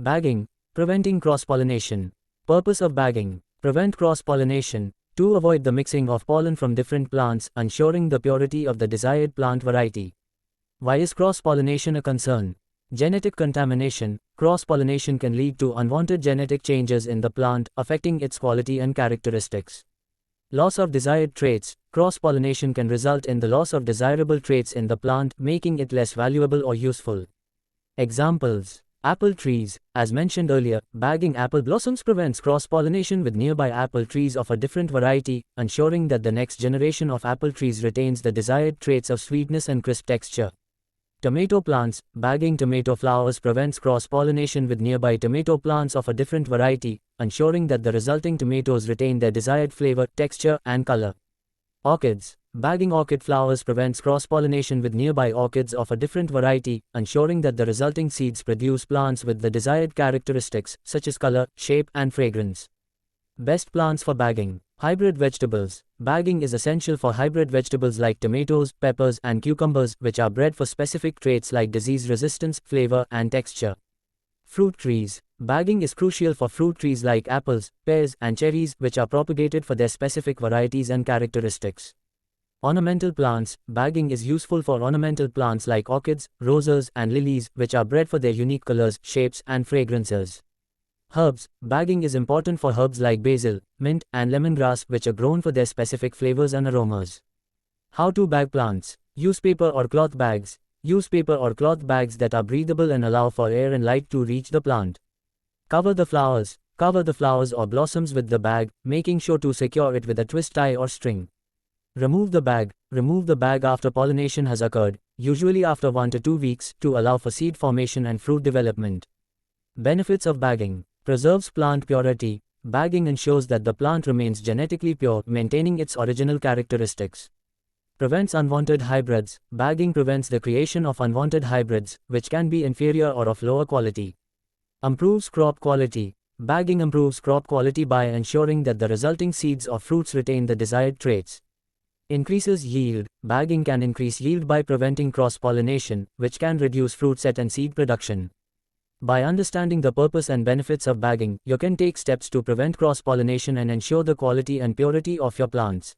Bagging, preventing cross-pollination. Purpose of bagging: prevent cross-pollination, to avoid the mixing of pollen from different plants, ensuring the purity of the desired plant variety. Why is cross-pollination a concern? Genetic contamination. Cross-pollination can lead to unwanted genetic changes in the plant, affecting its quality and characteristics. Loss of desired traits. Cross-pollination can result in the loss of desirable traits in the plant, making it less valuable or useful. Examples: apple trees. As mentioned earlier, bagging apple blossoms prevents cross-pollination with nearby apple trees of a different variety, ensuring that the next generation of apple trees retains the desired traits of sweetness and crisp texture. Tomato plants. Bagging tomato flowers prevents cross-pollination with nearby tomato plants of a different variety, ensuring that the resulting tomatoes retain their desired flavor, texture, and color. Orchids. Bagging orchid flowers prevents cross-pollination with nearby orchids of a different variety, ensuring that the resulting seeds produce plants with the desired characteristics, such as color, shape, and fragrance. Best plants for bagging. Hybrid vegetables. Bagging is essential for hybrid vegetables like tomatoes, peppers, and cucumbers, which are bred for specific traits like disease resistance, flavor, and texture. Fruit trees. Bagging is crucial for fruit trees like apples, pears, and cherries, which are propagated for their specific varieties and characteristics. Ornamental plants. Bagging is useful for ornamental plants like orchids, roses, and lilies, which are bred for their unique colors, shapes, and fragrances. Herbs. Bagging is important for herbs like basil, mint, and lemongrass, which are grown for their specific flavors and aromas. How to bag plants. Use paper or cloth bags. Use paper or cloth bags that are breathable and allow for air and light to reach the plant. Cover the flowers. Cover the flowers or blossoms with the bag, making sure to secure it with a twist tie or string. Remove the bag. Remove the bag after pollination has occurred, usually after 1 to 2 weeks, to allow for seed formation and fruit development. Benefits of bagging. Preserves plant purity. Bagging ensures that the plant remains genetically pure, maintaining its original characteristics. Prevents unwanted hybrids. Bagging prevents the creation of unwanted hybrids, which can be inferior or of lower quality. Improves crop quality. Bagging improves crop quality by ensuring that the resulting seeds or fruits retain the desired traits. Increases yield. Bagging can increase yield by preventing cross-pollination, which can reduce fruit set and seed production. By understanding the purpose and benefits of bagging, you can take steps to prevent cross-pollination and ensure the quality and purity of your plants.